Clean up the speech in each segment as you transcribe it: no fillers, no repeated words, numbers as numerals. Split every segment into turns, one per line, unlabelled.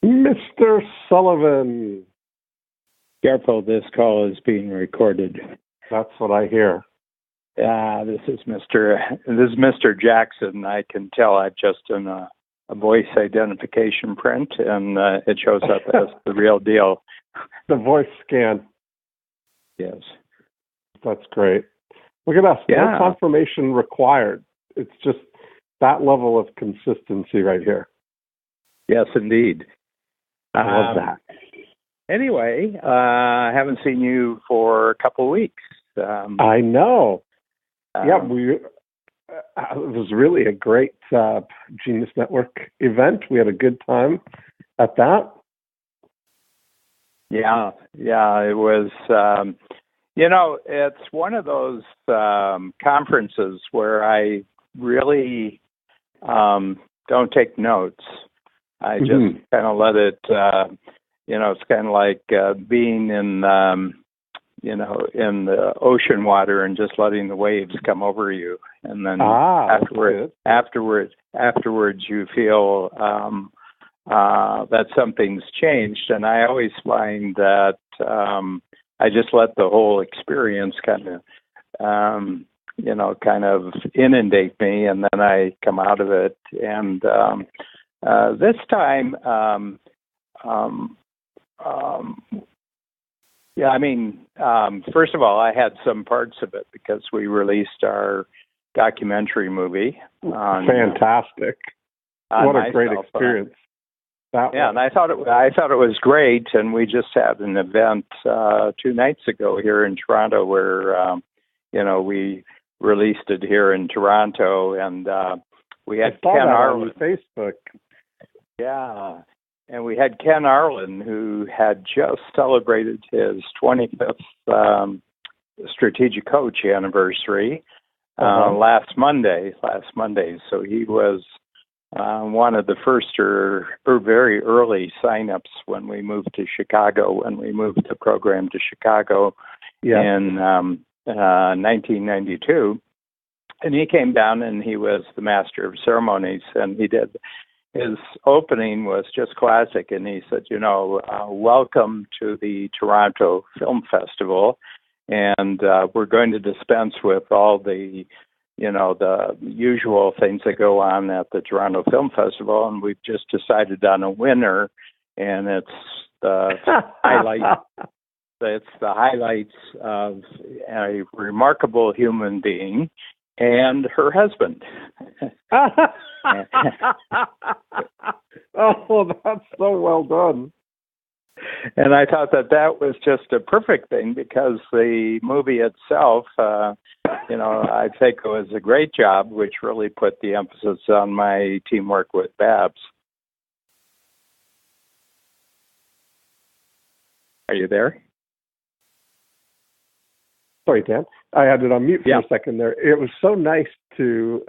Mr. Sullivan.
Careful, this call is being recorded.
That's what I hear.
This is Mr. Jackson. I can tell I've just done a voice identification print, and it shows up as the real deal.
The voice scan.
Yes.
That's great. Look at us.
Yeah.
No confirmation required. It's just that level of consistency right here.
Yes, indeed.
I love that.
Anyway, I haven't seen you for a couple of weeks.
I know. It was really a great Genius Network event. We had a good time at that. Yeah,
it was, it's one of those conferences where I really don't take notes. I just kind of let it, it's kind of like being in, in the ocean water and just letting the waves come over you. And then afterwards you feel that something's changed. And I always find that I just let the whole experience kind of inundate me, and then I come out of it. And this time, first of all, I had some parts of it because we released our documentary movie.
Fantastic! What a great experience!
And I thought it was great. And we just had an event 2 nights ago here in Toronto where we released it here in Toronto, and we had Ken Arlen
on Facebook.
Yeah. And we had Ken Arlen, who had just celebrated his 25th strategic coach anniversary last Monday. So he was one of the first or very early signups when we moved to Chicago, when we moved the program to Chicago in 1992. And he came down and he was the master of ceremonies, and his opening was just classic, and he said, welcome to the Toronto Film Festival, and we're going to dispense with all the, the usual things that go on at the Toronto Film Festival, and we've just decided on a winner, and it's the highlight. It's the highlights of a remarkable human being and her husband.
Oh, that's so well done.
And I thought that was just a perfect thing, because the movie itself, I think it was a great job, which really put the emphasis on my teamwork with Babs. Are you there?
Sorry, Dan. I had it on mute for a second there. It was so nice to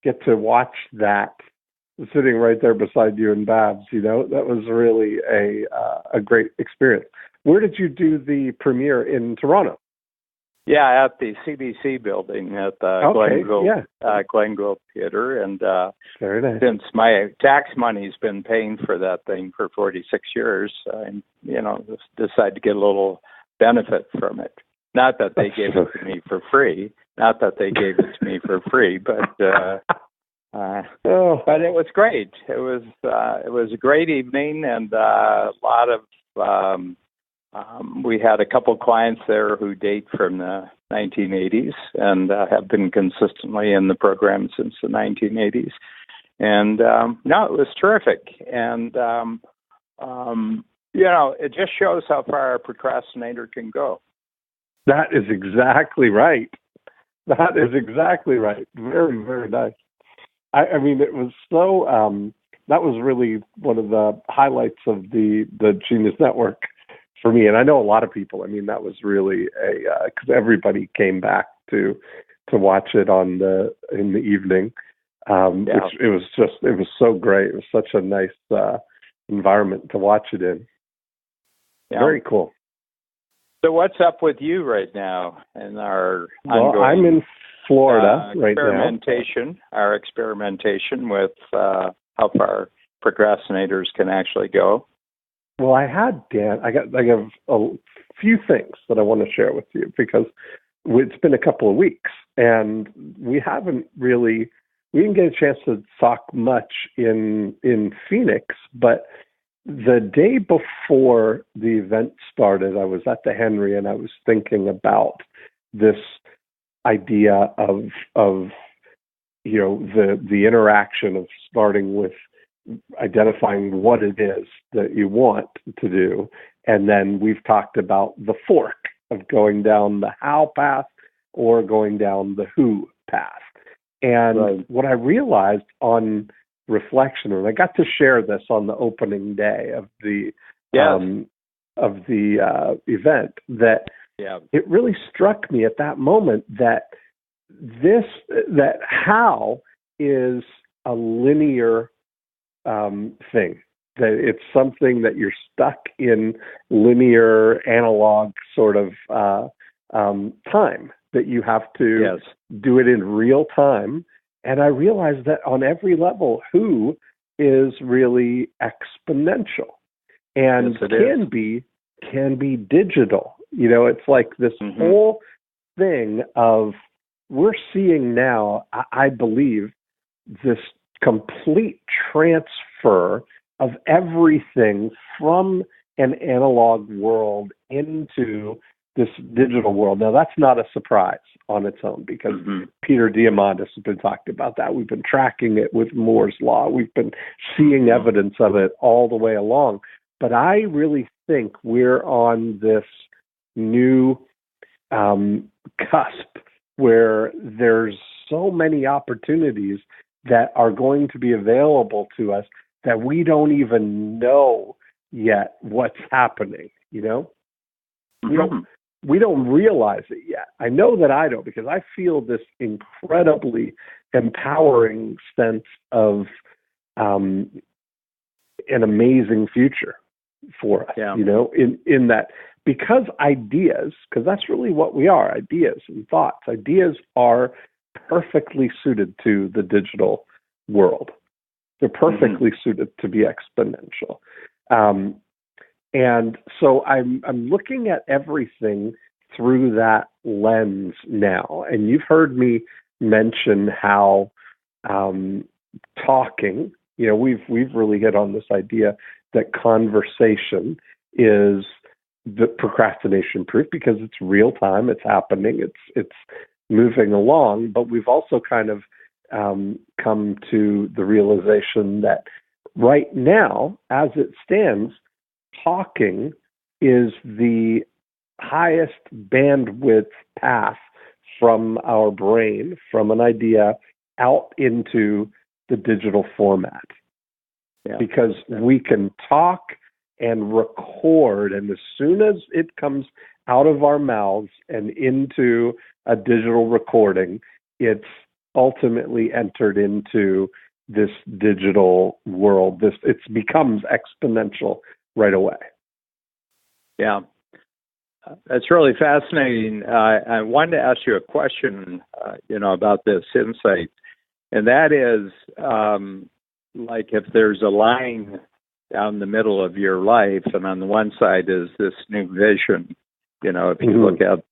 get to watch that sitting right there beside you and Babs. That was really a great experience. Where did you do the premiere in Toronto?
Yeah, at the CBC building at the Glengrove Theater. And
very nice.
Since my tax money's been paying for that thing for 46 years, I decided to get a little benefit from it. Not that they gave it to me for free. But but it was great. It was a great evening, and a lot of we had a couple clients there who date from the 1980s and have been consistently in the program since the 1980s. And it was terrific. And it just shows how far a procrastinator can go.
That is exactly right. Very, very nice. I mean, it was so, that was really one of the highlights of the Genius Network for me. And I know a lot of people. I mean, that was really because everybody came back to watch it in the evening. Which it was so great. It was such a nice environment to watch it in. Yeah. Very cool.
So what's up with you right now in our ongoing,
I'm in Florida right now.
Our experimentation with how far procrastinators can actually go?
Well, I have a few things that I want to share with you because it's been a couple of weeks and we didn't get a chance to talk much in Phoenix, but the day before the event started, I was at the Henry and I was thinking about this idea of the interaction of starting with identifying what it is that you want to do. And then we've talked about the fork of going down the how path or going down the who path. And what I realized on reflection, and I got to share this on the opening day of the event, that it really struck me at that moment that how is a linear thing, that it's something that you're stuck in linear analog sort of time, that you have to do it in real time. And I realized that on every level, who is really exponential and can be digital. It's like this whole thing of, we're seeing now, I believe, this complete transfer of everything from an analog world into this digital world. Now, that's not a surprise on its own because Peter Diamandis has been talking about that. We've been tracking it with Moore's Law. We've been seeing evidence of it all the way along. But I really think we're on this new cusp where there's so many opportunities that are going to be available to us that we don't even know yet what's happening, We don't realize it yet. I know that I don't, because I feel this incredibly empowering sense of an amazing future for us, in that, because that's really what we are, ideas and thoughts. Ideas are perfectly suited to the digital world. They're perfectly suited to be exponential. And so I'm looking at everything through that lens now. And you've heard me mention how talking, we've really hit on this idea that conversation is the procrastination proof because it's real time, it's happening, it's moving along. But we've also kind of come to the realization that right now, as it stands, talking is the highest bandwidth path from our brain, from an idea out into the digital format. Because we can talk and record, and as soon as it comes out of our mouths and into a digital recording, it's ultimately entered into this digital world. It becomes exponential right away.
Yeah. That's really fascinating. I wanted to ask you a question, about this insight, and that is, like if there's a line down the middle of your life, and on the one side is this new vision, if you look at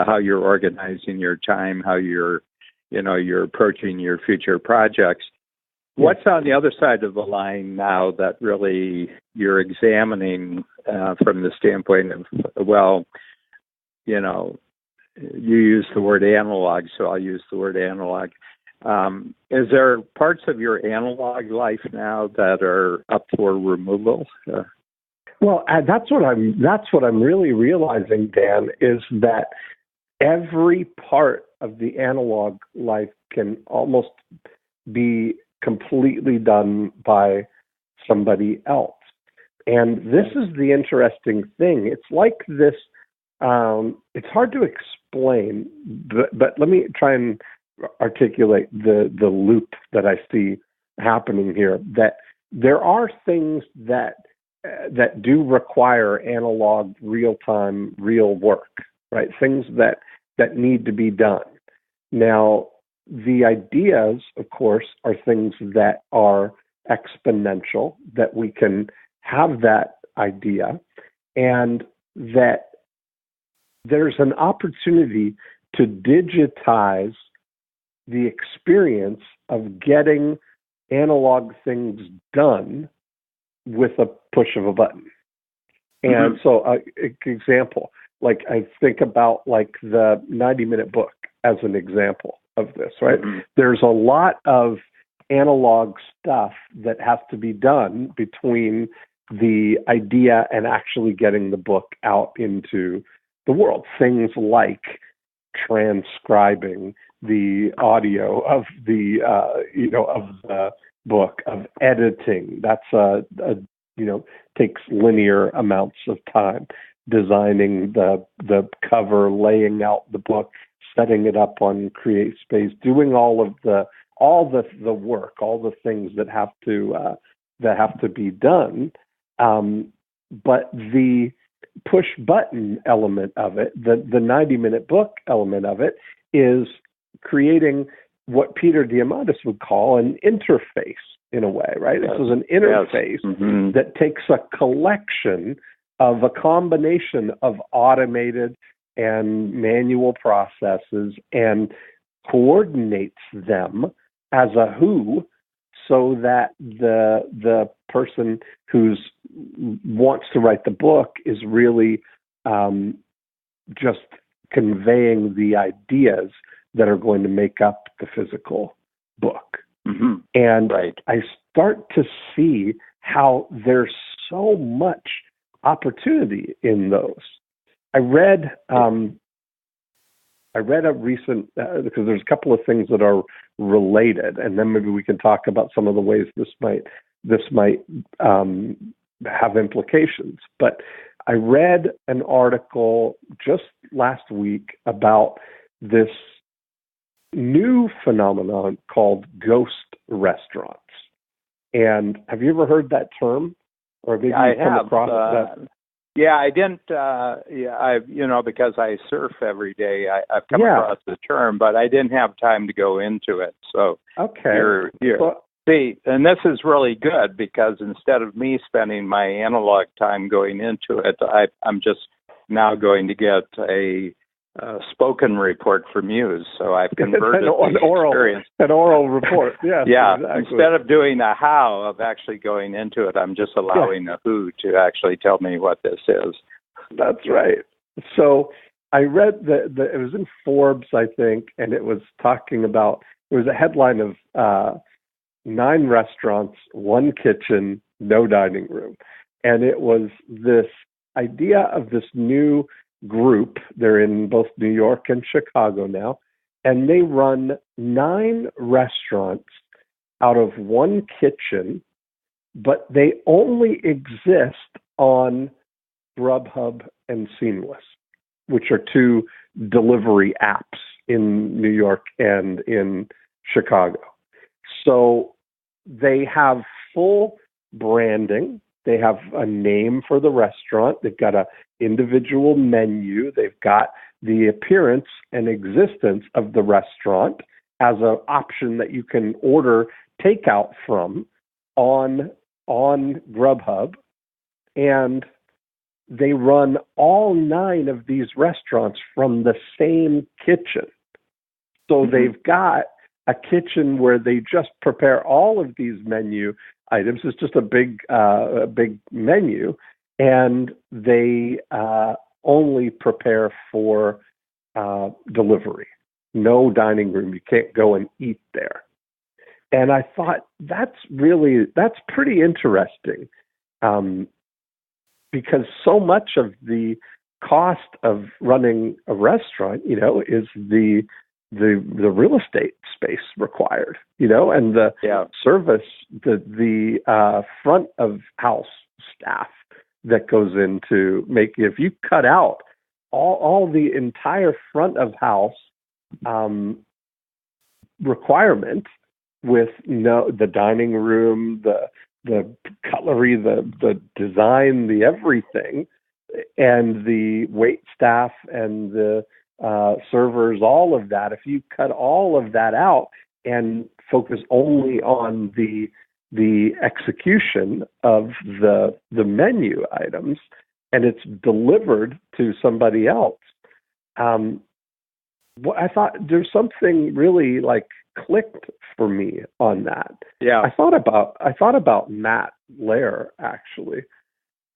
how you're organizing your time, how you're approaching your future projects. What's on the other side of the line now that really you're examining from the standpoint of, you use the word analog, so I'll use the word analog. Is there parts of your analog life now that are up for removal?
Well, that's what I'm really realizing, Dan, is that every part of the analog life can almost be completely done by somebody else. And this is the interesting thing. It's like this, it's hard to explain, but let me try and articulate the loop that I see happening here, that there are things that do require analog, real-time, real work, right? Things that need to be done. Now, the ideas, of course, are things that are exponential, that we can have that idea, and that there's an opportunity to digitize the experience of getting analog things done with a push of a button. And so, example, like I think about like the 90-minute book as an example of this, right? There's a lot of analog stuff that has to be done between the idea and actually getting the book out into the world. Things like transcribing the audio of the of the book, of editing. That's takes linear amounts of time. Designing the cover, laying out the book, setting it up on CreateSpace, doing all the work, all the things that have to be done. But the push button element of it, the 90-minute book element of it, is creating what Peter Diamandis would call an interface in a way, right? Yes. This is an interface that takes a collection of a combination of automated and manual processes and coordinates them as a who, so that the person who wants to write the book is really just conveying the ideas that are going to make up the physical book. And I start to see how there's so much opportunity in those. I read a recent, because there's a couple of things that are related, and then maybe we can talk about some of the ways this might have implications. But I read an article just last week about this new phenomenon called ghost restaurants. And have you ever heard that term? Or maybe
I
come
have.
Across that?
Yeah, I didn't. Because I surf every day, I've come across the term, but I didn't have time to go into it. So
okay,
see, and this is really good, because instead of me spending my analog time going into it, I'm just now going to get a spoken report from you. So I've converted
an oral report. Yes,
yeah.
exactly.
Instead of doing the how of actually going into it, I'm just allowing the who to actually tell me what this is.
That's right. So I read it was in Forbes, I think, and it was talking about, it was a headline of 9 restaurants, 1 kitchen, no dining room. And it was this idea of this new group. They're in both New York and Chicago now, and they run 9 restaurants out of 1 kitchen, but they only exist on Grubhub and Seamless, which are 2 delivery apps in New York and in Chicago. So they have full branding. They have a name for the restaurant. They've got an individual menu. They've got the appearance and existence of the restaurant as an option that you can order takeout from on Grubhub. And they run all 9 of these restaurants from the same kitchen. So they've got a kitchen where they just prepare all of these menu items. It's just a big menu, and they only prepare for delivery. No dining room. You can't go and eat there. And I thought that's pretty interesting, because so much of the cost of running a restaurant, is the real estate space required, and the service, the front of house staff that goes into making. If you cut out all the entire front of house requirement, with the dining room, the cutlery, the design, the everything, and the wait staff and the servers, all of that, if you cut all of that out and focus only on the the execution of the menu items, and it's delivered to somebody else. I thought there's something really like clicked for me on that.
Yeah.
I thought about Matt Lair, actually.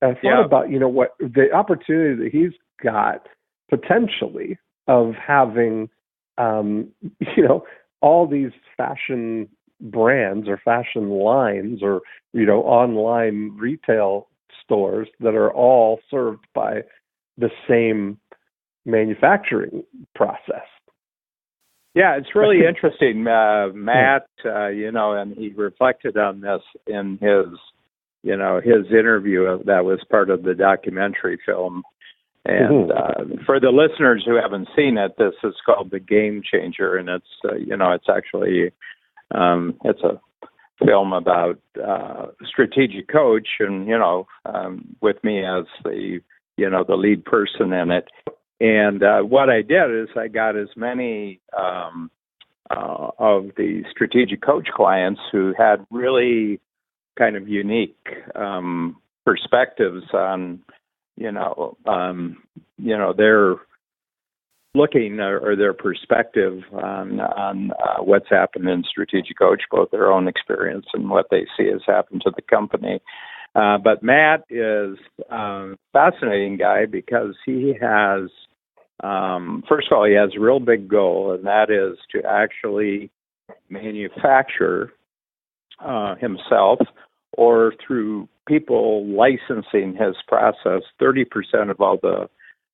I thought about, what the opportunity that he's got potentially of having, all these fashion brands or fashion lines or, online retail stores that are all served by the same manufacturing process.
Yeah, it's really interesting, Matt. And he reflected on this in his interview that was part of the documentary film. And for the listeners who haven't seen it, this is called The Game Changer, and it's it's actually it's a film about strategic coach, and with me as the the lead person in it. And what I did is I got as many of the strategic coach clients who had really kind of unique perspectives on, their looking or their perspective on what's happened in strategic coach, both their own experience and what they see has happened to the company. But Matt is a fascinating guy because he has, first of all, he has a real big goal, and that is to actually manufacture himself or through people licensing his process, 30% of all the,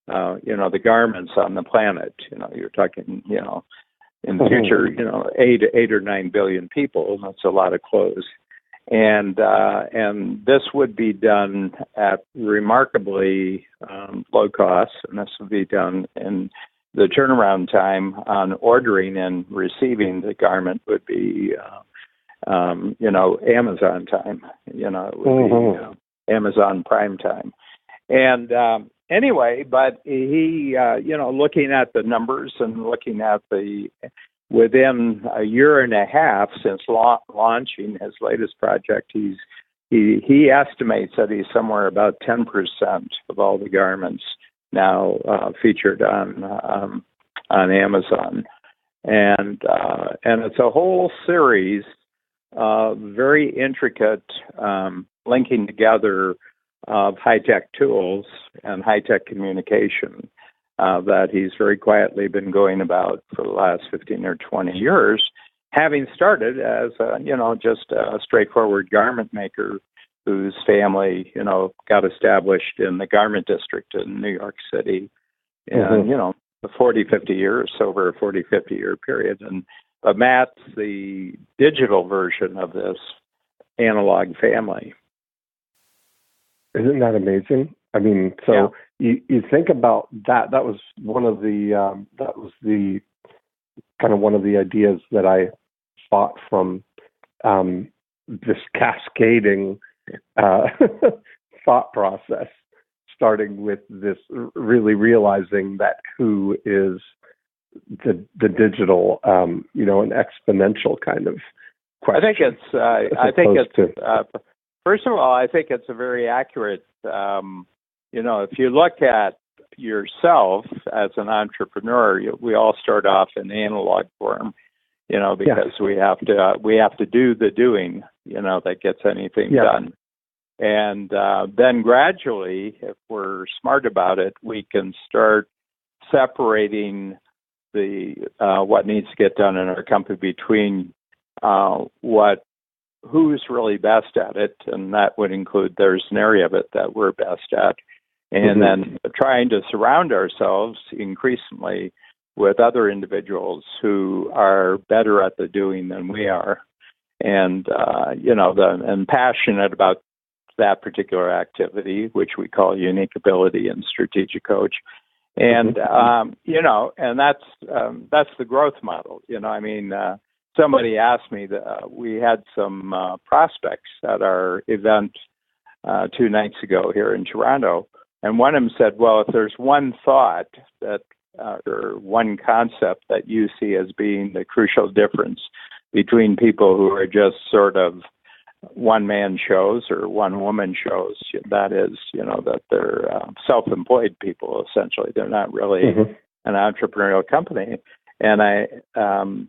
the garments on the planet. You're talking, in the future, 8 or 9 billion people. That's a lot of clothes. And this would be done at remarkably low cost, and this would be done in the turnaround time on ordering and receiving the garment would be, Amazon time. It would be Amazon Prime time. And anyway, but he, looking at the numbers and looking at within a year and a half since launching his latest project, he estimates that he's somewhere about 10% of all the garments now featured on Amazon, and it's a whole series of very intricate linking together of high-tech tools and high-tech communication that he's very quietly been going about for the last 15 or 20 years, having started as just a straightforward garment maker whose family, got established in the garment district in New York City in, 40, 50 years, over a 40, 50-year period. But Matt's the digital version of this analog family.
Isn't that amazing? I mean, so you think about that. That was one of the one of the ideas that I thought from this cascading thought process, starting with this really realizing that who is the digital, an exponential kind of question.
First of all, I think it's a very accurate, if you look at yourself as an entrepreneur, we all start off in analog form, because we have to do the doing, that gets anything done. And then gradually, if we're smart about it, we can start separating the what needs to get done in our company between who's really best at it, and that would include there's an area of it that we're best at, and then trying to surround ourselves increasingly with other individuals who are better at the doing than we are, and and passionate about that particular activity, which we call unique ability and strategic coach. And and that's the growth model. Somebody asked me that we had some prospects at our event 2 nights ago here in Toronto, and one of them said, "Well, if there's one thought that or one concept that you see as being the crucial difference between people who are just sort of one-man shows or one-woman shows. That is, that they're self-employed people, essentially. They're not really an entrepreneurial company. And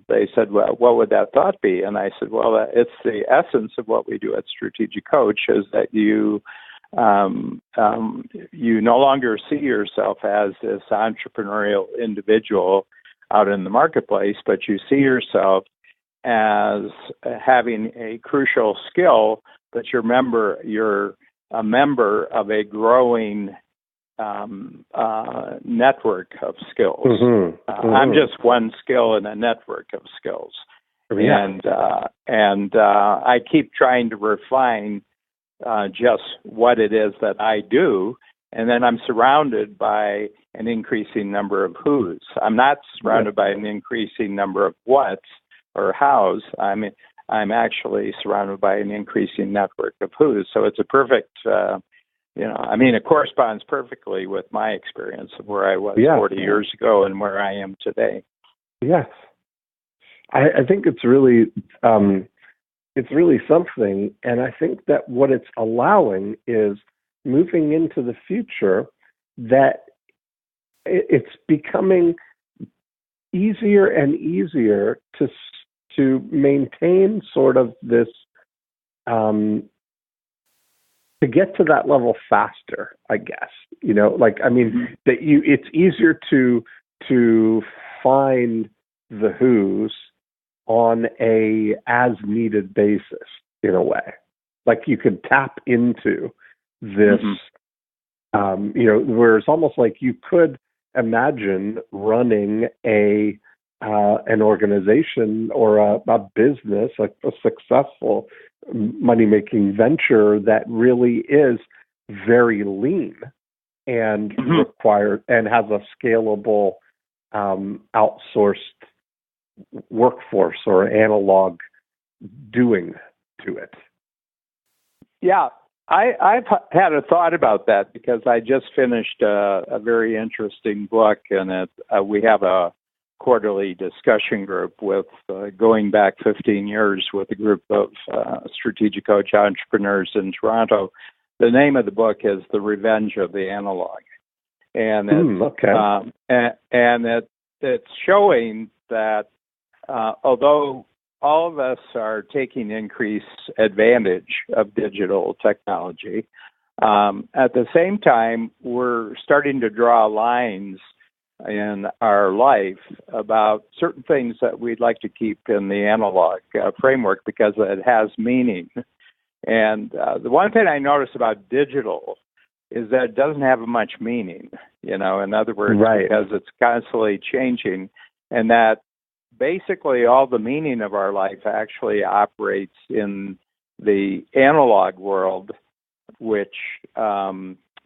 they said, well, what would that thought be? And I said, well, it's the essence of what we do at Strategic Coach, is that you no longer see yourself as this entrepreneurial individual out in the marketplace, but you see yourself as having a crucial skill, but you're a member of a growing network of skills. I'm just one skill in a network of skills. And I keep trying to refine just what it is that I do, and then I'm surrounded by an increasing number of who's. I'm not surrounded by an increasing number of what's or how's. I'm actually surrounded by an increasing network of who's. So it's a perfect, it corresponds perfectly with my experience of where I was 40 years ago and where I am today.
Yes. I think it's really something, and I think that what it's allowing is moving into the future that it's becoming easier and easier to maintain sort of this, to get to that level faster, I guess. That it's easier to find the who's on a as needed basis, in a way. Like you could tap into this, where it's almost like you could imagine running an organization or a business, like a successful money-making venture that really is very lean and required and has a scalable outsourced workforce or analog doing to it.
Yeah, I've had a thought about that because I just finished a very interesting book, and we have a quarterly discussion group with going back 15 years with a group of strategic coach entrepreneurs in Toronto. The name of the book is The Revenge of the Analog, and it's showing that although all of us are taking increased advantage of digital technology, at the same time, we're starting to draw lines in our life about certain things that we'd like to keep in the analog framework because it has meaning. And the one thing I notice about digital is that it doesn't have much meaning, in other words, because it's constantly changing, and that basically all the meaning of our life actually operates in the analog world, which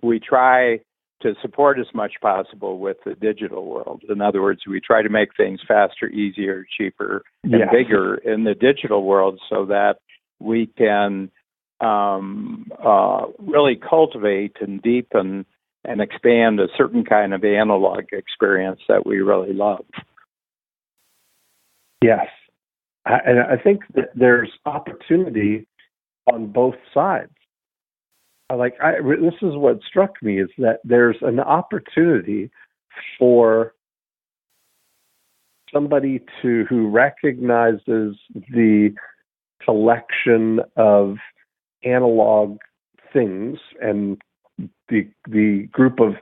we try to support as much possible with the digital world. In other words, we try to make things faster, easier, cheaper, and bigger in the digital world so that we can really cultivate and deepen and expand a certain kind of analog experience that we really love.
Yes. And I think that there's opportunity on both sides. This is what struck me, is that there's an opportunity for somebody who recognizes the collection of analog things and the group of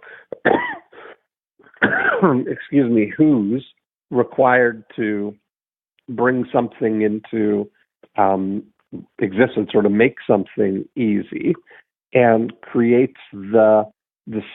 who's required to bring something into existence or to make something easy, and creates the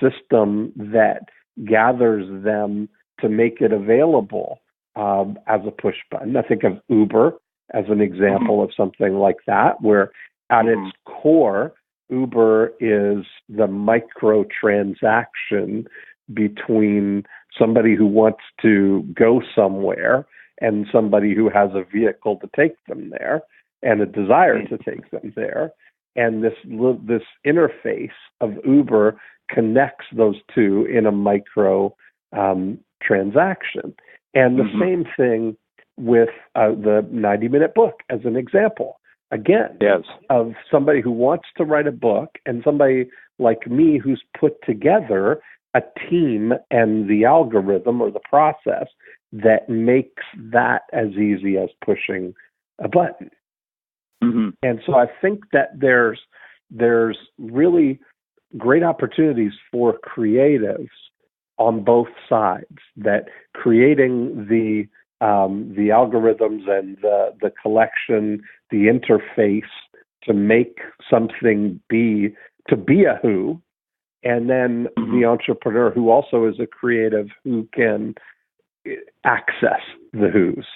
system that gathers them to make it available as a push button. I think of Uber as an example of something like that, where at its core, Uber is the micro transaction between somebody who wants to go somewhere and somebody who has a vehicle to take them there and a desire to take them there. And this interface of Uber connects those two in a micro transaction. And the same thing with the 90-minute book as an example. again,
Yes.
of somebody who wants to write a book and somebody like me who's put together a team and the algorithm or the process that makes that as easy as pushing a button.
Mm-hmm.
And so I think that there's really great opportunities for creatives on both sides, that creating the algorithms and the collection, the interface to make something be a who, and then the entrepreneur who also is a creative who can access the who's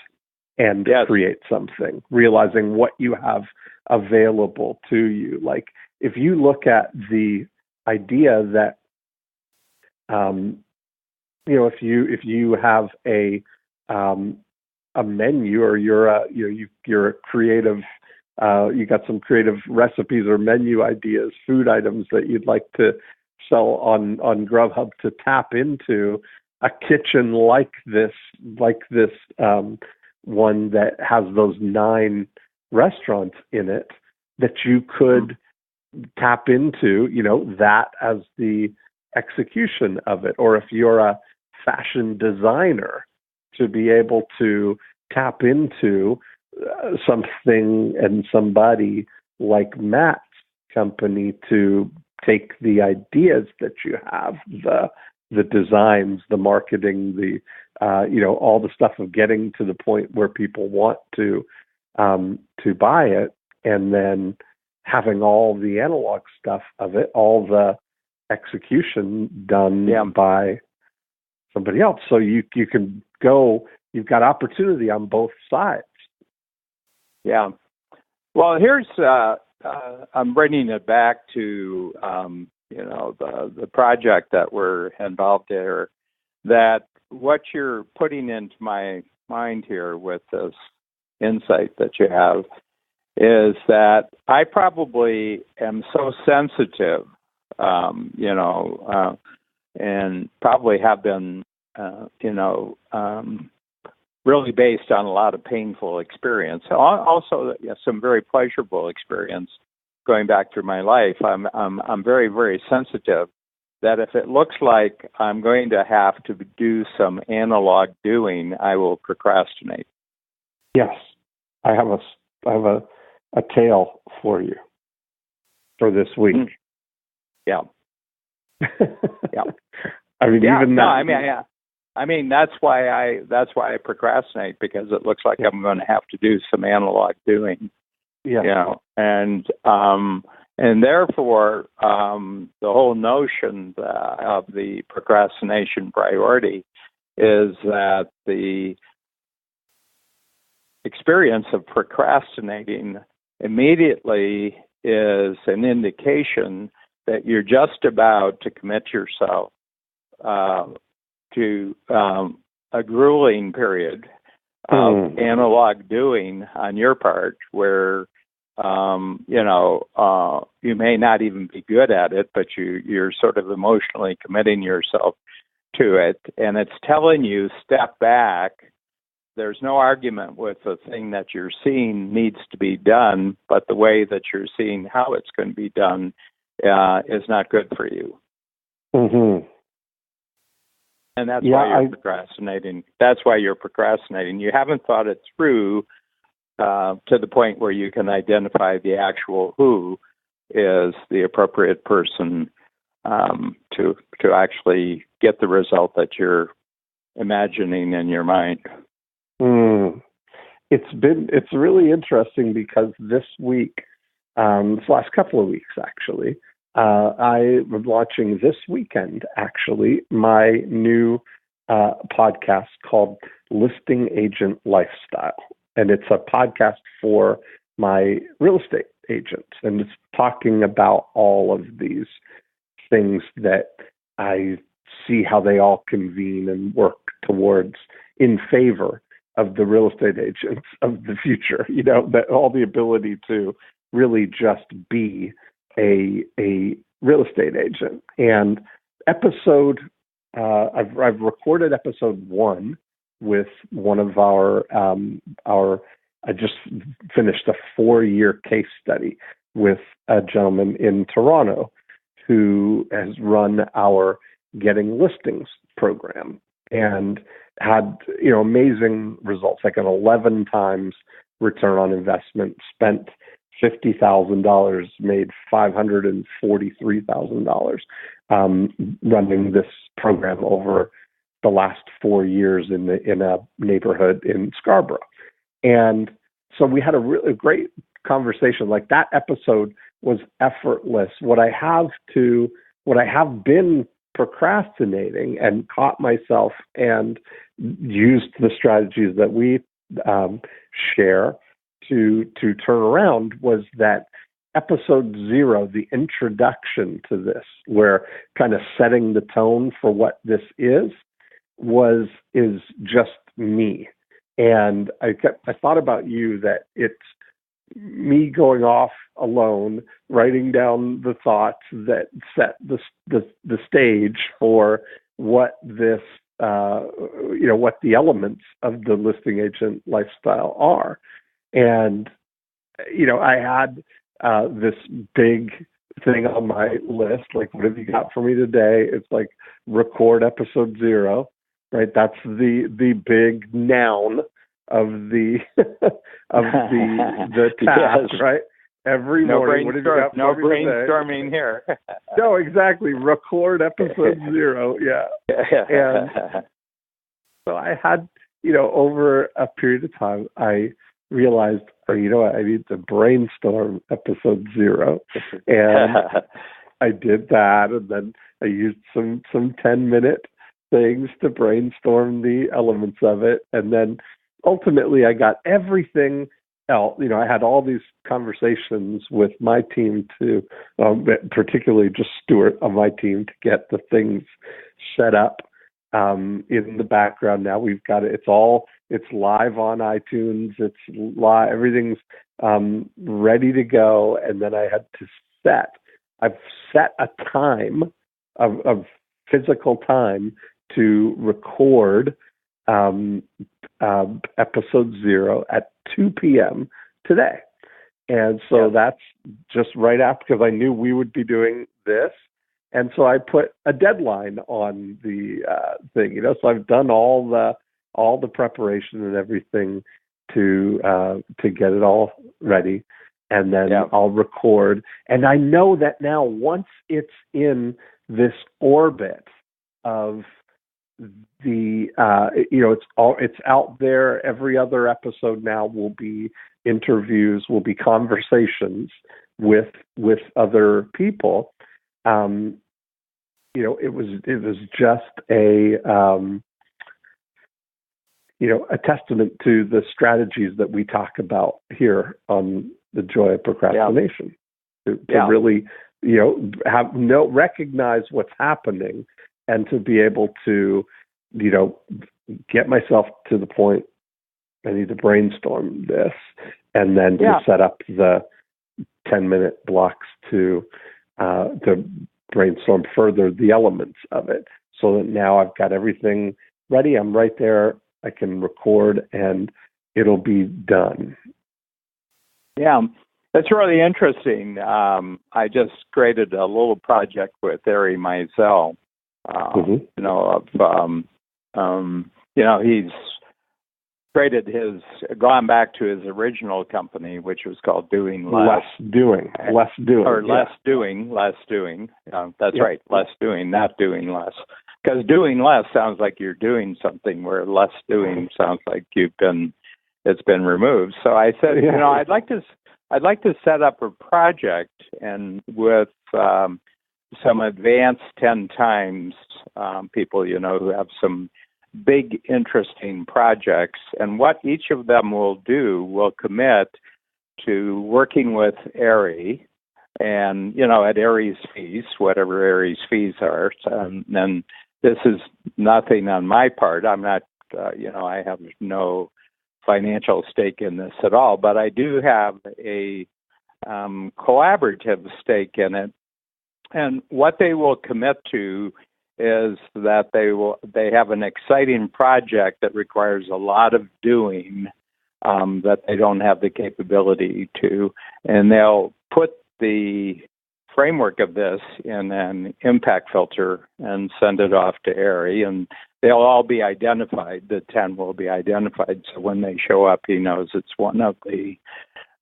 and create something, realizing what you have available to you. Like if you look at the idea that if you have a menu, or you're a creative, you got some creative recipes or menu ideas, food items that you'd like to sell on Grubhub, to tap into a kitchen like this one that has those 9 restaurants in it, that you could tap into, that as the execution of it. Or if you're a fashion designer, to be able to tap into something and somebody like Matt's company to take the ideas that you have, the designs, the marketing, the all the stuff of getting to the point where people want to buy it, and then having all the analog stuff of it, all the execution done by somebody else. So you can go, you've got opportunity on both sides.
Yeah. Well, here's I'm bringing it back to the project that we're involved in. That what you're putting into my mind here with this insight that you have is that I probably am so sensitive, and probably have been, really based on a lot of painful experience. Also, some very pleasurable experience going back through my life. I'm very, very sensitive that if it looks like I'm going to have to do some analog doing, I will procrastinate.
Yes, I have a tale for you for this week.
Yeah. Yeah.
I mean, even that.
I mean, that's why I procrastinate, because it looks like I'm going to have to do some analog doing. Yeah. And therefore, the whole notion of the procrastination priority is that the experience of procrastinating immediately is an indication that you're just about to commit yourself to a grueling period of analog doing on your part, where you may not even be good at it, but you're sort of emotionally committing yourself to it, and it's telling you, step back. There's no argument with the thing that you're seeing needs to be done, but the way that you're seeing how it's going to be done is not good for you.
Mm-hmm.
And that's why you're procrastinating. That's why you're procrastinating. You haven't thought it through to the point where you can identify the actual who is the appropriate person to actually get the result that you're imagining in your mind.
It's really interesting, because this week, this last couple of weeks actually, I was launching this weekend actually my new podcast called Listing Agent Lifestyle, and it's a podcast for my real estate agents, and it's talking about all of these things that I see how they all convene and work towards in favor of the real estate agents of the future, that all the ability to really just be a real estate agent. And I've recorded episode 1 with one of our I just finished a 4-year case study with a gentleman in Toronto who has run our Getting Listings program and had, amazing results, like an 11 times return on investment, spent $50,000, made $543,000 running this program over the last 4 years in a neighborhood in Scarborough. And so we had a really great conversation. Like, that episode was effortless. What I have been procrastinating and caught myself and used the strategies that we share to turn around was that episode 0, the introduction to this, where kind of setting the tone for what this is just me. And I thought about you, that it's me going off alone, writing down the thoughts that set the stage for what this, what the elements of the listing agent lifestyle are. And, I had this big thing on my list, like, what have you got for me today? It's like, record episode 0, right? That's the big noun of the the task, yes. Right? Every morning, what have you got for me today?
No brainstorming here.
No, exactly. Record episode 0. Yeah. And so I had, over a period of time, I realized, I need to brainstorm episode 0. And I did that, and then I used some 10-minute things to brainstorm the elements of it. And then ultimately I got everything else. I had all these conversations with my team to, particularly just Stuart on my team, to get the things set up in the background. Now we've got it. It's live on iTunes. It's live. Everything's ready to go. And then I had to I've set a time of physical time to record episode 0 at 2 p.m. today. And so that's just right after, because I knew we would be doing this. And so I put a deadline on the thing, so I've done all the preparation and everything to get it all ready. And then I'll record. And I know that now, once it's in this orbit of the it's out there. Every other episode now will be interviews, will be conversations with other people. It was just a testament to the strategies that we talk about here on the Joy of Procrastination. To really recognize what's happening, and to be able to get myself to the point, I need to brainstorm this, and then to set up the 10-minute blocks to brainstorm further the elements of it, so that now I've got everything ready. I'm right there. I can record, and it'll be done.
Yeah, that's really interesting. I just created a little project with Ari Meisel. He's gone back to his original company, which was called Doing Less.
Less Doing.
That's right. Less doing, not doing less. Because doing less sounds like you're doing something, where less doing sounds like it's been removed. So I said, I'd like to set up a project, and with some advanced 10 times people, who have some big, interesting projects. And what each of them will do will commit to working with Ari, and, at Ari's fees, whatever Ari's fees are. And this is nothing on my part. I'm not, I have no financial stake in this at all, but I do have a collaborative stake in it. And what they will commit to is that they have an exciting project that requires a lot of doing, that they don't have the capability to, and they'll put the framework of this in an impact filter and send it off to ARI, and they'll all be identified. The 10 will be identified, so when they show up, he knows it's one of the,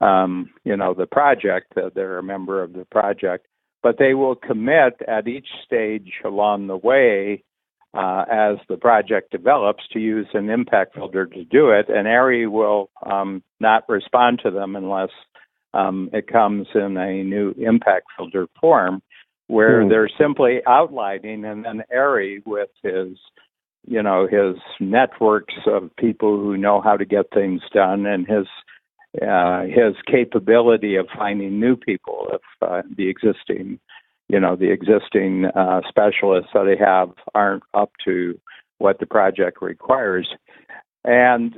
the project, that they're a member of the project. But they will commit at each stage along the way as the project develops to use an impact filter to do it, and ARI will not respond to them unless it comes in a new impact filter form where they're simply outlining, and then ARI with his networks of people who know how to get things done and his capability of finding new people if the existing specialists that they have aren't up to what the project requires. And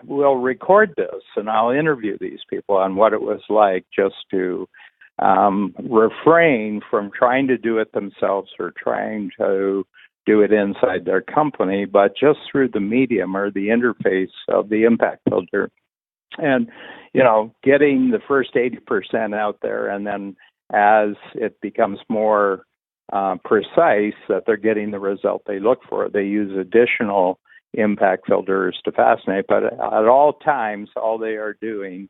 we'll record this, and I'll interview these people on what it was like just to refrain from trying to do it themselves or trying to do it inside their company, but just through the medium or the interface of the impact filter. And, getting the first 80% out there, and then as it becomes more precise that they're getting the result they look for, they use additional impact filters to fascinate. But at all times, all they are doing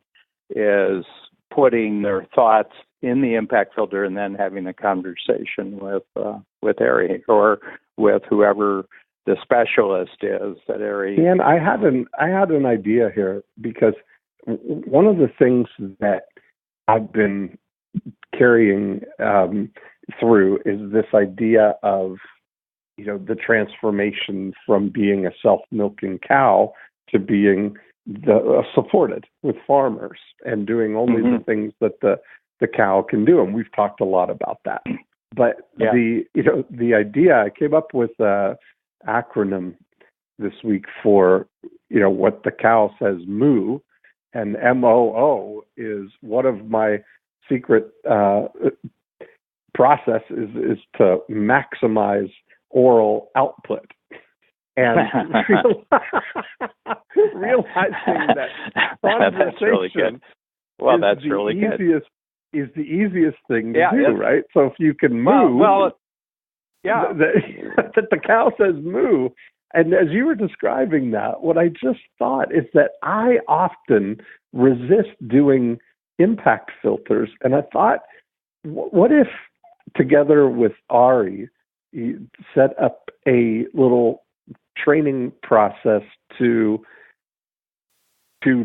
is putting their thoughts in the impact filter and then having a conversation with ARI or with whoever the specialist is that ARI.
And I had an idea here, because one of the things that I've been carrying through is this idea of, the transformation from being a self-milking cow to being supported with farmers and doing only the things that the cow can do. And we've talked a lot about that. But the idea, I came up with an acronym this week for, what the cow says, moo, and MOO is one of my secret process is to maximize oral output. And realizing that conversation
that's really good. Well, that's really good.
Is the easiest thing to do, right? So if you can moo, that the cow says moo. And as you were describing that, what I just thought is that I often resist doing impact filters. And I thought, what if together with Ari, you set up a little training process to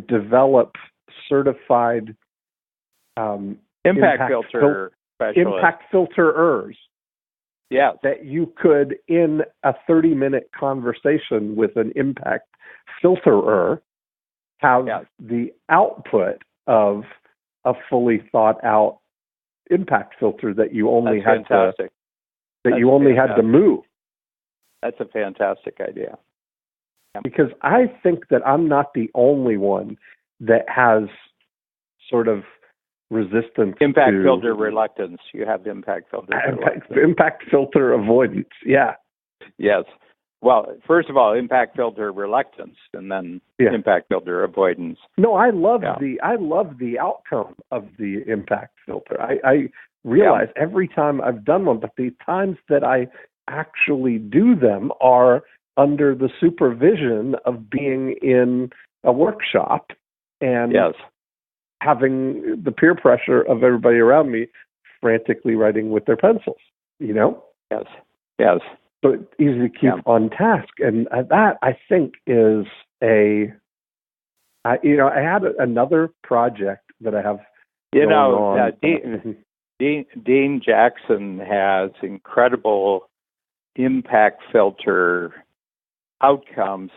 develop certified
impact filter
filterers.
Yeah,
that you could, in a 30-minute conversation with an impact filterer, have the output of a fully thought out impact filter that you only had to move.
That's a fantastic idea. Yeah.
Because I think that I'm not the only one that has sort of resistance
impact
to
filter reluctance. You have impact filter
impact filter avoidance. Yeah.
Yes. Well, first of all, impact filter reluctance, and then impact filter avoidance.
No, I love the outcome of the impact filter. I realize every time I've done one, but the times that I actually do them are under the supervision of being in a workshop and having the peer pressure of everybody around me frantically writing with their pencils,
Yes. Yes.
So it's easy to keep on task. And that, I think, is I had another project that I have going on.
Dean Jackson has incredible impact filter outcomes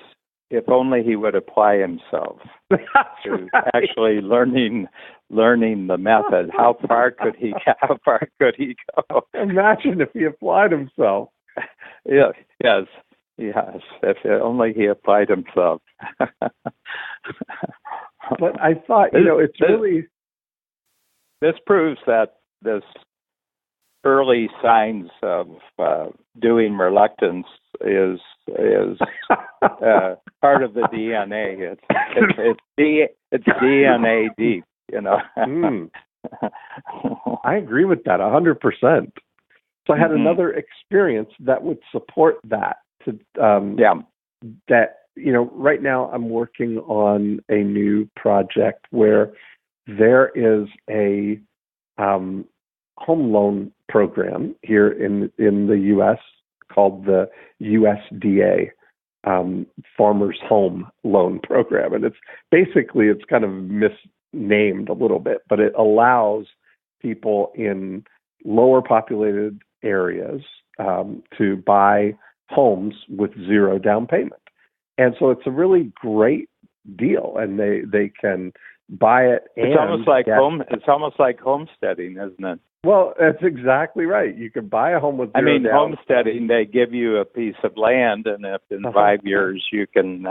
if only he would apply himself to actually learning the method. How far could he go?
Imagine if he applied himself.
Yes. If only he applied himself.
But I thought, it's really.
This proves that this early signs of doing reluctance is part of the DNA. It's DNA deep, you know.
I agree with that 100%. So I had another experience that would support that. That, you know, right now I'm working on a new project where there is a home loan program here in the U.S. called the USDA Farmers Home Loan Program, and it's kind of misnamed a little bit, but it allows people in lower populated areas to buy homes with zero down payment. And so it's a really great deal, and they can buy it.
It's almost like homesteading, isn't it?
Well, that's exactly right. You can buy a home with zero down.
Homesteading, they give you a piece of land, and if in 5 years you can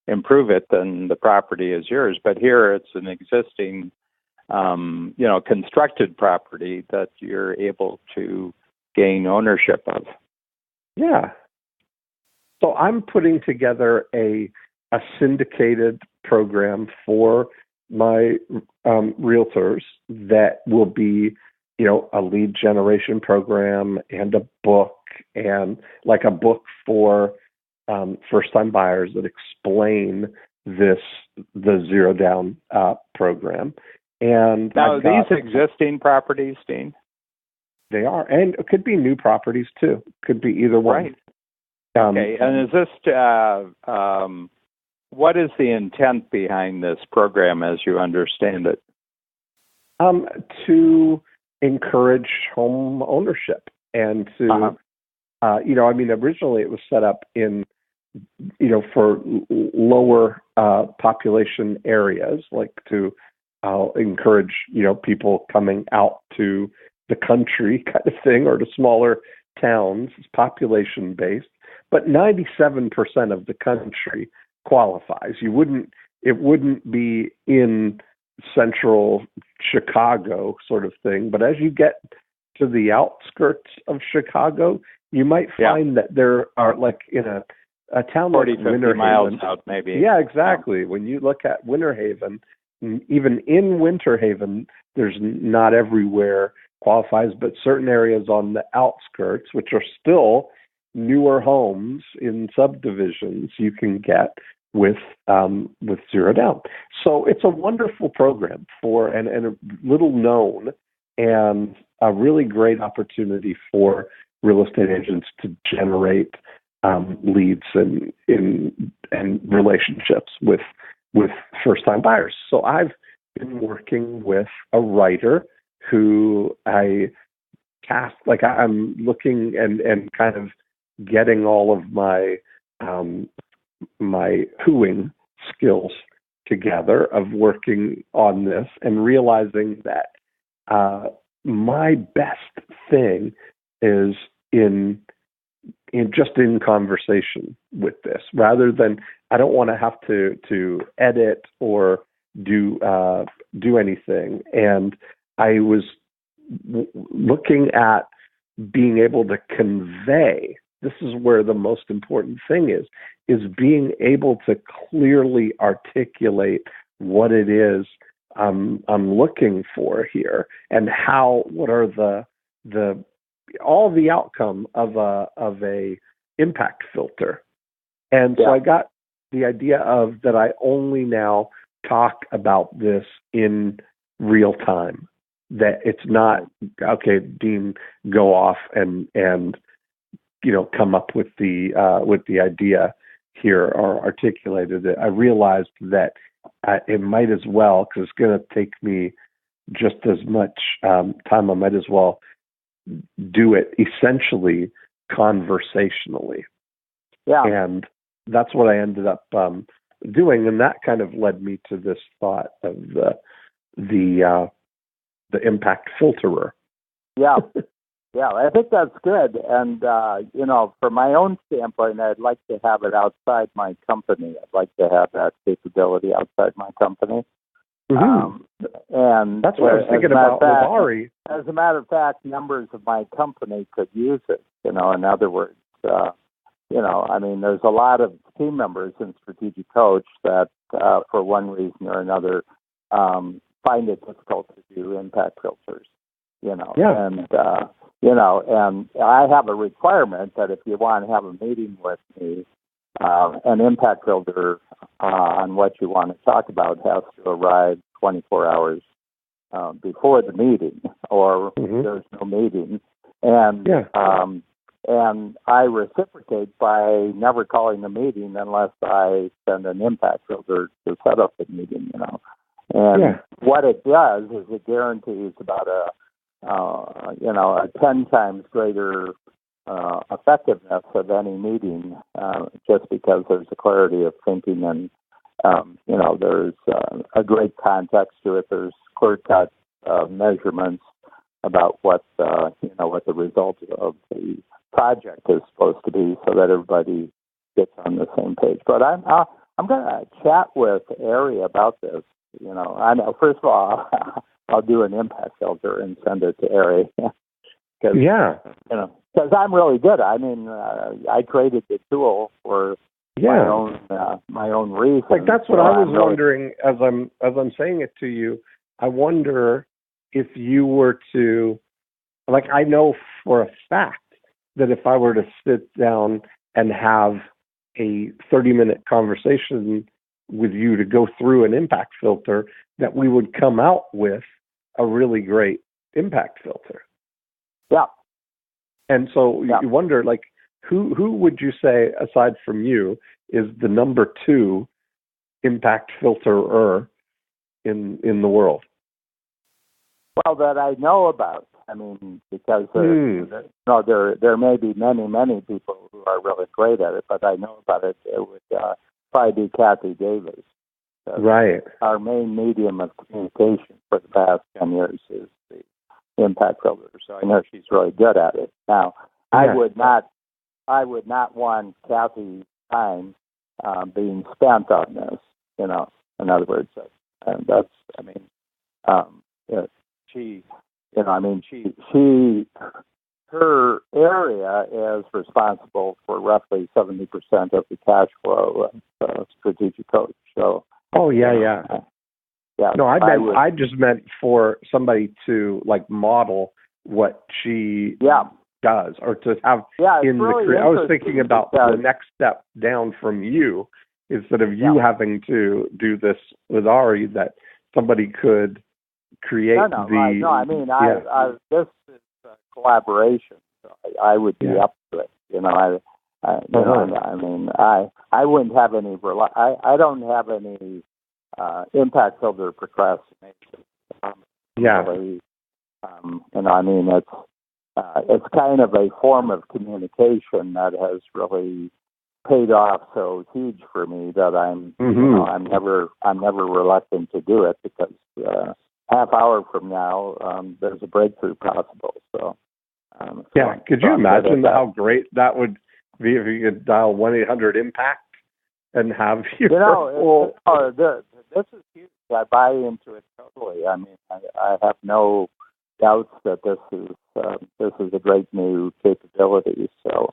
improve it, then the property is yours. But here it's an existing, constructed property that you're able to gain ownership of.
Yeah. So I'm putting together a syndicated program for my realtors that will be, you know, a lead generation program and a book, and like a book for first-time buyers that explain the zero down program. And
now these existing properties, Dean?
They are, and it could be new properties too. Could be either one.
Right. Okay, and is this, what is the intent behind this program as you understand it?
To encourage home ownership and to, originally it was set up in, for lower population areas, like to encourage, people coming out to the country kind of thing, or to smaller towns. It's population based. But 97% of the country qualifies. It wouldn't be in central Chicago sort of thing, but as you get to the outskirts of Chicago, you might find that there are, like in a town
40,
like
50
Winter
miles
Haven,
out maybe.
Yeah, exactly. When you look at Winter Haven, even in Winter Haven, there's not everywhere qualifies, but certain areas on the outskirts, which are still newer homes in subdivisions, you can get with zero down. So it's a wonderful program and a little known, and a really great opportunity for real estate agents to generate leads and relationships with first-time buyers. So I've been working with a writer who I'm looking and kind of getting all of my my hooing skills together of working on this, and realizing that my best thing is in conversation with this, rather than, I don't want to have to edit or do anything. And I was looking at being able to convey. This is where the most important thing is being able to clearly articulate what it is I'm looking for here, and what are all the outcome of a impact filter. And so I got the idea of that I only now talk about this in real time, that it's not, okay, Dean, go off and come up with the idea here or articulated it. I realized that it might as well, because it's going to take me just as much time, I might as well do it essentially conversationally. Yeah. And that's what I ended up doing, and that kind of led me to this thought of the impact filterer.
Yeah. Yeah, I think that's good. And, from my own standpoint, I'd like to have it outside my company. I'd like to have that capability outside my company.
Mm-hmm.
And
that's what I was thinking about with Ari.
As a matter of fact, members of my company could use it. In other words, I mean, there's a lot of team members in Strategic Coach that, for one reason or another, find it difficult to do impact filters.
Yeah.
And and I have a requirement that if you want to have a meeting with me, an impact filter on what you want to talk about has to arrive 24 hours before the meeting, or there's no meeting. And and I reciprocate by never calling the meeting unless I send an impact filter to set up the meeting. And what it does is it guarantees about a 10 times greater effectiveness of any meeting, just because there's a clarity of thinking and there's a great context to it. There's clear-cut measurements about what what the result of the project is supposed to be, so that everybody gets on the same page. But I'm going to chat with Ari about this. I know, first of all, I'll do an impact filter and send it to Ari. Because I'm really good. I mean, I created the tool for my own reason.
Like, that's what I was wondering as I'm saying it to you. I wonder if you were to, like, I know for a fact that if I were to sit down and have a 30-minute conversation with you to go through an impact filter, that we would come out with a really great impact filter.
Yeah.
And so you wonder, like, who would you say, aside from you, is the number 2 impact filterer in the world?
Well, that I know about. I mean, because there may be many people who are really great at it, but I know about it. It would probably be Kathy Davis.
Right.
Our main medium of communication for the past 10 years is the impact filter. So I know she's really good at it. Now, I would not want Kathy's time being spent on this. In other words, and that's, I mean, her area is responsible for roughly 70% of the cash flow of Strategic Coach. So.
Oh yeah. No, I just meant for somebody to, like, model what she does, or to have in really the. I was thinking about the next step down from you, instead of you having to do this with Ari, that somebody could create the.
I mean, this is a collaboration. So I would be up to it. I mean, I wouldn't have any. I don't have any impact filter procrastination. Really, I mean, it's kind of a form of communication that has really paid off so huge for me that I'm never reluctant to do it, because half hour from now there's a breakthrough possible. So
could you imagine how great that would be if you could dial 1-800-IMPACT and have your
this is huge. I buy into it totally. I mean, I have no doubts that this is a great new capability. So,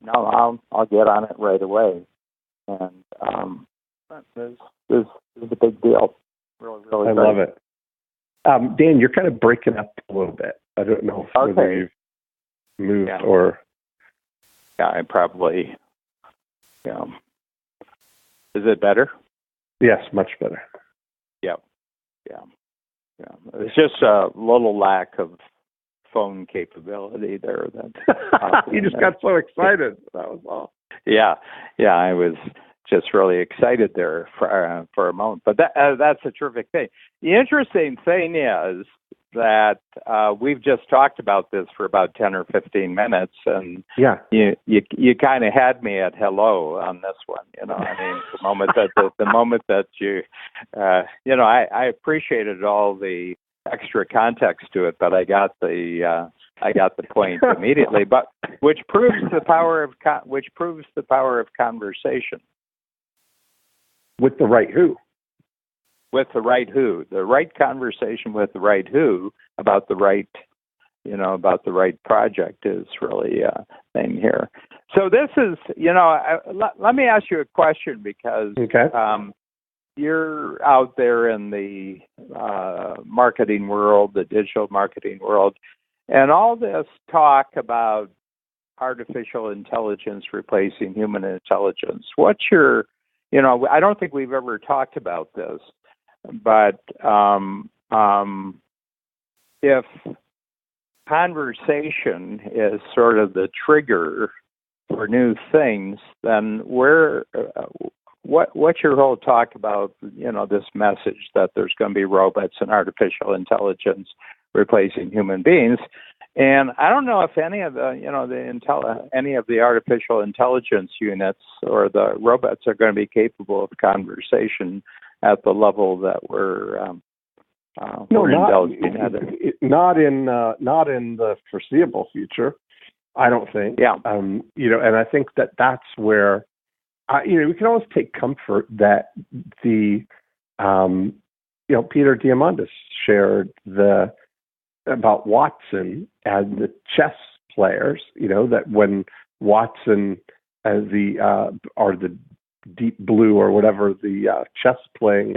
I'll get on it right away. And this is a big deal. Really, really.
I love it. Dan, you're kind of breaking up a little bit. I don't know whether you've moved or.
Yeah, I probably. Yeah. Is it better?
Yes, much better.
Yeah. It's just a little lack of phone capability there. That
you just got so excited. That was all.
Yeah. I was just really excited there for a moment. But that's a terrific thing. The interesting thing is that we've just talked about this for about 10 or 15 minutes, and you kind of had me at hello on this one. I mean, the moment that you, I appreciated all the extra context to it, but I got the point immediately. But which proves the power of conversation
with the right who.
With the right who, the right conversation with the right who about the right, about the right project is really a thing here. So this is, let me ask you a question because you're out there in the marketing world, the digital marketing world, and all this talk about artificial intelligence replacing human intelligence. What's your, I don't think we've ever talked about this, but if conversation is sort of the trigger for new things, then what's your whole talk about, this message that there's going to be robots and artificial intelligence replacing human beings? And I don't know if any of the, any of the artificial intelligence units or the robots are going to be capable of conversation at the level that we're indulging in.
Not in the foreseeable future, I don't think.
Yeah.
And I think that's where, we can always take comfort that the, Peter Diamandis shared about Watson and the chess players, that when Watson or the Deep Blue or whatever the chess playing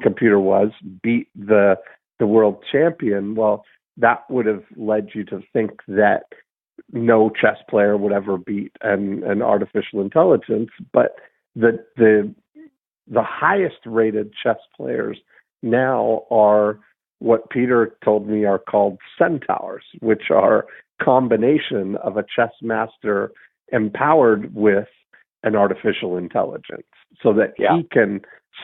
computer was, beat the world champion, well, that would have led you to think that no chess player would ever beat an artificial intelligence. But the highest rated chess players now are what Peter told me are called centaurs, which are combination of a chess master empowered with an artificial intelligence, so that he can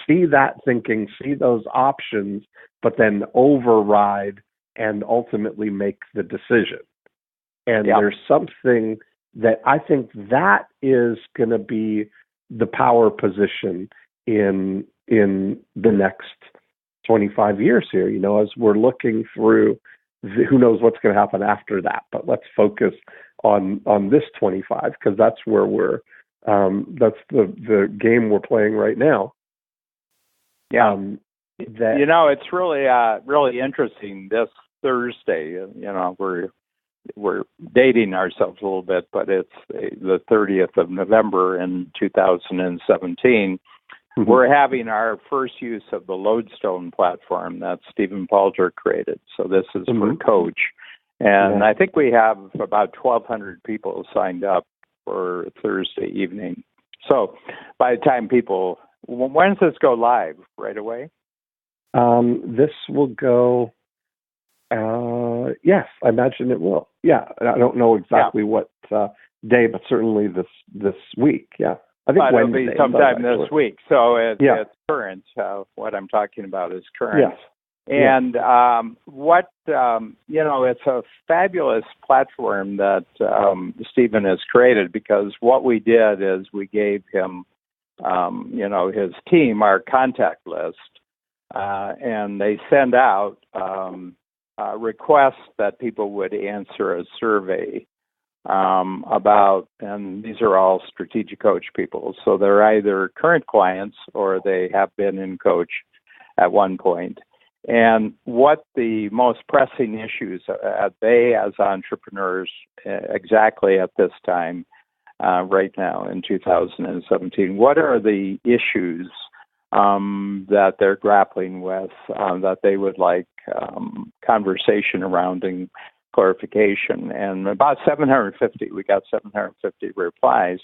see that thinking, see those options, but then override and ultimately make the decision. And there's something that I think that is going to be the power position in the next 25 years here, as we're looking through, who knows what's going to happen after that, but let's focus on this 25, because that's where we're, that's the game we're playing right now.
Yeah. It's really interesting. This Thursday, we're dating ourselves a little bit, but it's the 30th of November in 2017. Mm-hmm. We're having our first use of the Lodestone platform that Stephen Palter created. So this is for Coach. And I think we have about 1,200 people signed up for Thursday evening. So by the time when does this go live? Right away?
This will go, yes, I imagine it will. Yeah, I don't know exactly what day, but certainly this week, yeah. I think Wednesday.
It'll be sometime this week. So it's current. What I'm talking about is current.
Yes.
And it's a fabulous platform that Stephen has created, because what we did is we gave him, his team, our contact list, and they send out requests that people would answer a survey about, and these are all strategic coach people. So they're either current clients or they have been in coach at one point. And what the most pressing issues they as entrepreneurs exactly at this time, right now in 2017, what are the issues that they're grappling with that they would like conversation around and clarification? And about 750, we got 750 replies.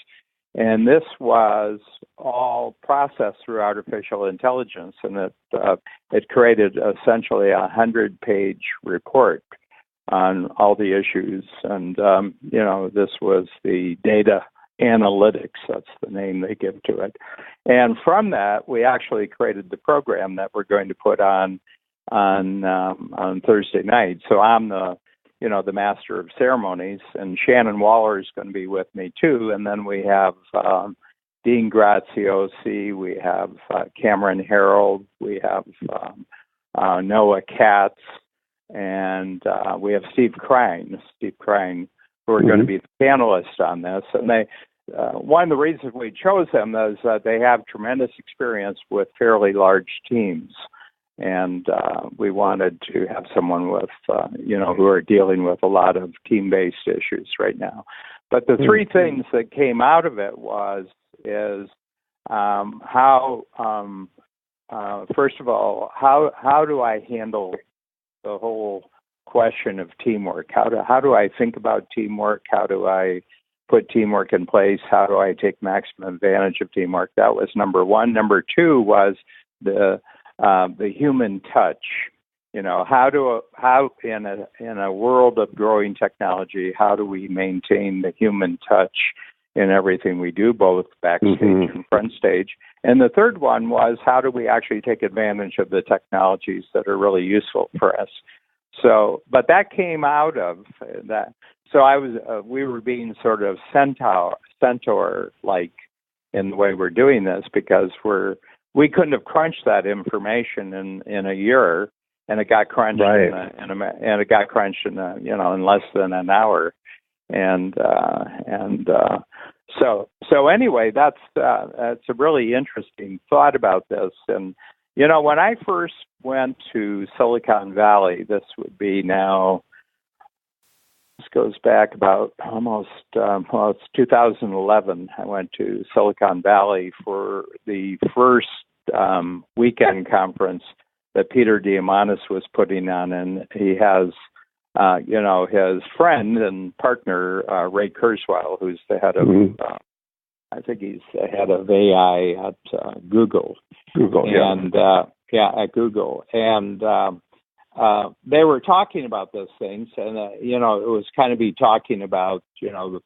And this was all processed through artificial intelligence, and it created essentially a 100-page report on all the issues. And, this was the data analytics. That's the name they give to it. And from that, we actually created the program that we're going to put on Thursday night. So I'm the master of ceremonies, and Shannon Waller is going to be with me too. And then we have Dean Graziosi, we have Cameron Harold, we have Noah Katz, and we have Steve Krein, who are going to be the panelists on this. And one of the reasons we chose them is that they have tremendous experience with fairly large teams. and we wanted to have someone with, who are dealing with a lot of team-based issues right now. But the three things that came out of it is how, first of all, how do I handle the whole question of teamwork? How do I think about teamwork? How do I put teamwork in place? How do I take maximum advantage of teamwork? That was number one. Number two was the human touch. How in a world of growing technology, how do we maintain the human touch in everything we do, both backstage and front stage? And the third one was, how do we actually take advantage of the technologies that are really useful for us? So, but that came out of that. So we were being sort of centaur-like in the way we're doing this, because we couldn't have crunched that information in a year, and it got crunched in less than an hour, so anyway, that's a really interesting thought about this. And when I first went to Silicon Valley, this would be now. This goes back about it's 2011. I went to Silicon Valley for the first weekend conference that Peter Diamandis was putting on, and he has, his friend and partner Ray Kurzweil, who's the head of, I think he's the head of AI at Google. At Google, and they were talking about those things, and it was kind of talking about, it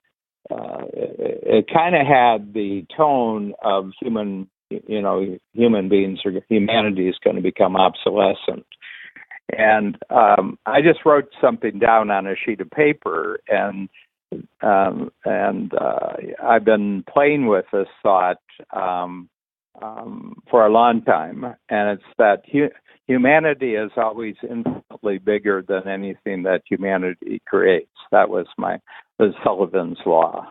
kind of had the tone of human beings, or humanity is going to become obsolescent. And I just wrote something down on a sheet of paper, and I've been playing with this thought for a long time, and it's that humanity is always infinitely bigger than anything that humanity creates. That was Sullivan's law.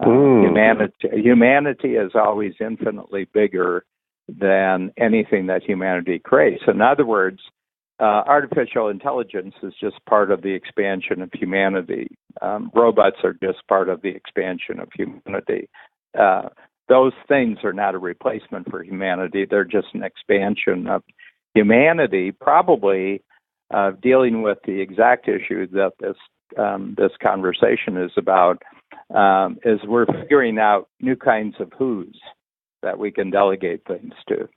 Humanity is always infinitely bigger than anything that humanity creates. In other words, artificial intelligence is just part of the expansion of humanity. Robots are just part of the expansion of humanity. Those things are not a replacement for humanity. They're just an expansion of humanity, probably dealing with the exact issue that this conversation is about, is we're figuring out new kinds of who's that we can delegate things to.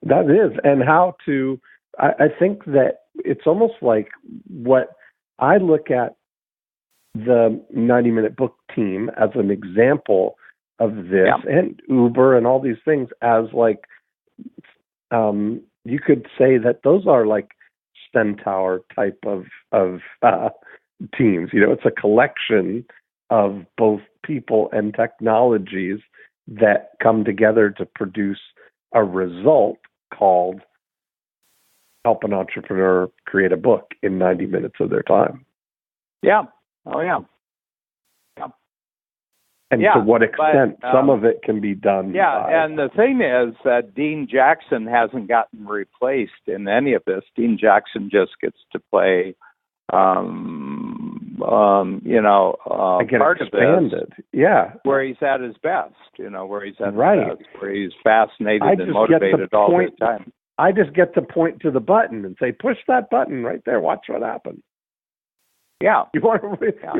That is, and how to, I think that it's almost like what I look at the 90-minute book team as an example of this, and Uber and all these things as like, you could say that those are like centaur type of teams. It's a collection of both people and technologies that come together to produce a result called help an entrepreneur create a book in 90 minutes of their time.
Yeah. Oh, yeah.
And to what extent some of it can be done.
And the thing is that Dean Jackson hasn't gotten replaced in any of this. Dean Jackson just gets to play, parts of this. Yeah. Where he's at his best, where he's at his best, where he's fascinated and motivated all the time.
I just get to point to the button and say, push that button right there. Watch what happens.
Yeah.
You want to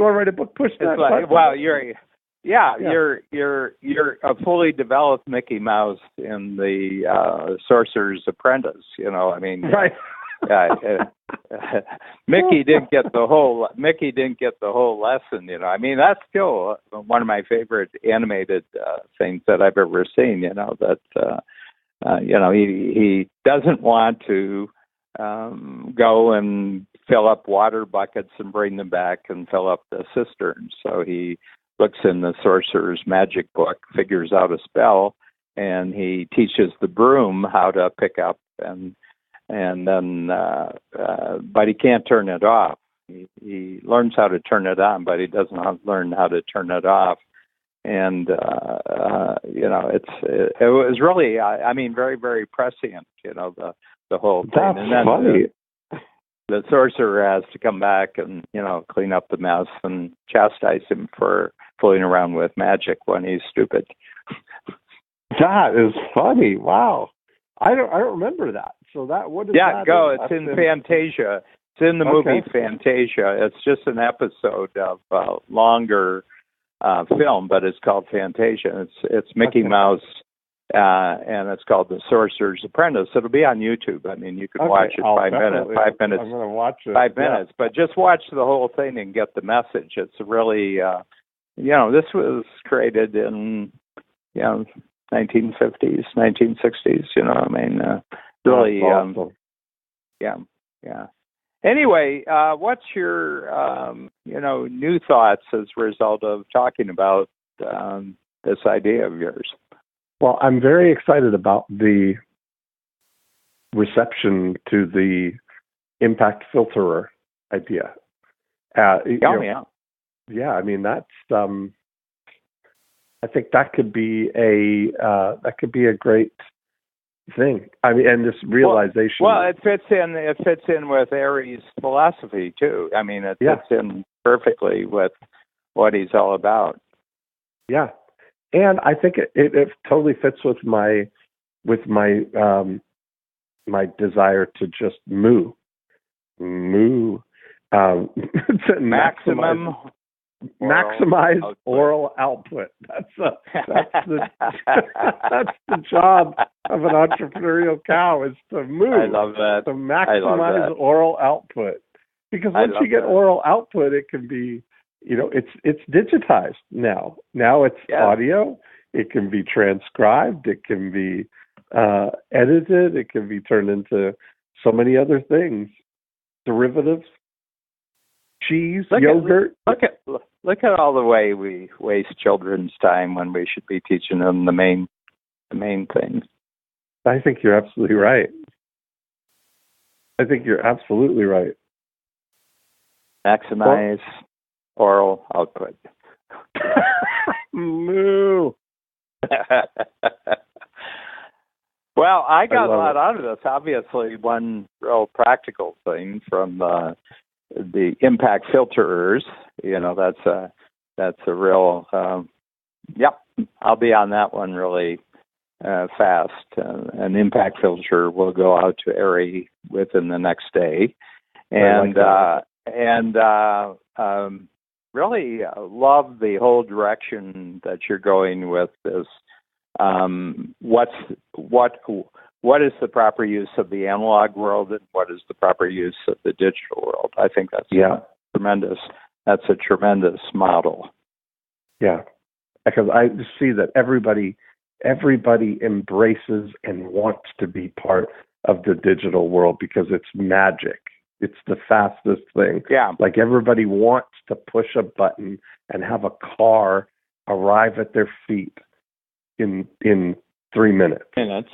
write a book? Push that button.
Well, you're a fully developed Mickey Mouse in the Sorcerer's Apprentice.
Right.
Mickey didn't get the whole lesson. That's still one of my favorite animated things that I've ever seen. He doesn't want to go and fill up water buckets and bring them back and fill up the cisterns. So he looks in the sorcerer's magic book, figures out a spell, and he teaches the broom how to pick up and then but he can't turn it off. He learns how to turn it on, but he doesn't learn how to turn it off. and it was really, very, very prescient. The whole thing.
That's
and then
funny.
The sorcerer has to come back and clean up the mess and chastise him for fooling around with magic when he's stupid.
That is funny. Wow, I don't remember that. So what is that?
Yeah, go. It's in Fantasia. It's in the movie Fantasia. It's just an episode of a longer film, but it's called Fantasia. It's Mickey Mouse, and it's called The Sorcerer's Apprentice. It'll be on YouTube. I mean, you can watch it 5 minutes. 5 minutes.
I'm going to watch it.
5 minutes, but just watch the whole thing and get the message. It's really, this was created in, 1950s, 1960s. Really.
Awesome.
Yeah. Anyway, what's your, new thoughts as a result of talking about this idea of yours?
Well, I'm very excited about the reception to the impact filterer idea. Yeah. I mean, that's. I think that could be a great thing. I mean, and this realization.
Well, it fits in with Aries' philosophy too. I mean, it fits in perfectly with what he's all about.
Yeah, and I think it totally fits with my my desire to just moo, maximize oral output. That's the job of an entrepreneurial cow, is to moo.
I love that.
To maximize oral output, because once you get oral output, it can be, it's digitized now. Now it's audio. It can be transcribed. It can be edited. It can be turned into so many other things. Derivatives. Cheese, yogurt.
Look at all the way we waste children's time when we should be teaching them the main things.
I think you're absolutely right.
Maximize oral output.
Moo.
Well, I got a lot out of this. Obviously, one real practical thing from the impact filterers. That's a real. I'll be on that one really fast. An impact filter will go out to Aries within the next day, and really love the whole direction that you're going with this. What is the proper use of the analog world, and what is the proper use of the digital world? I think that's tremendous. That's a tremendous model.
Yeah, because I see that everybody embraces and wants to be part of the digital world because it's magic. It's the fastest thing.
Yeah.
Like everybody wants to push a button and have a car arrive at their feet in 3 minutes.
In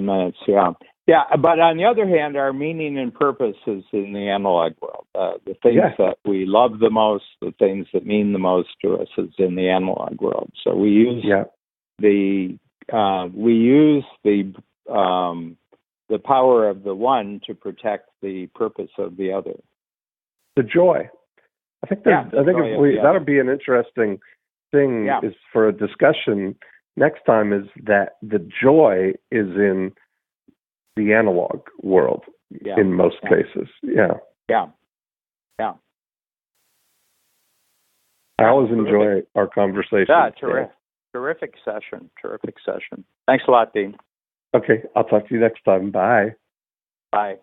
minutes, yeah. Yeah, but on the other hand, our meaning and purpose is in the analog world. The things that we love the most, the things that mean the most to us, is in the analog world. So we use the power of the one to protect the purpose of the other.
The joy. I think that'll be an interesting thing is for a discussion next time, is that the joy is in the analog world in most cases. Yeah. I always enjoy our conversation.
Yeah, terrific session. Thanks a lot, Dean.
Okay, I'll talk to you next time. Bye.
Bye.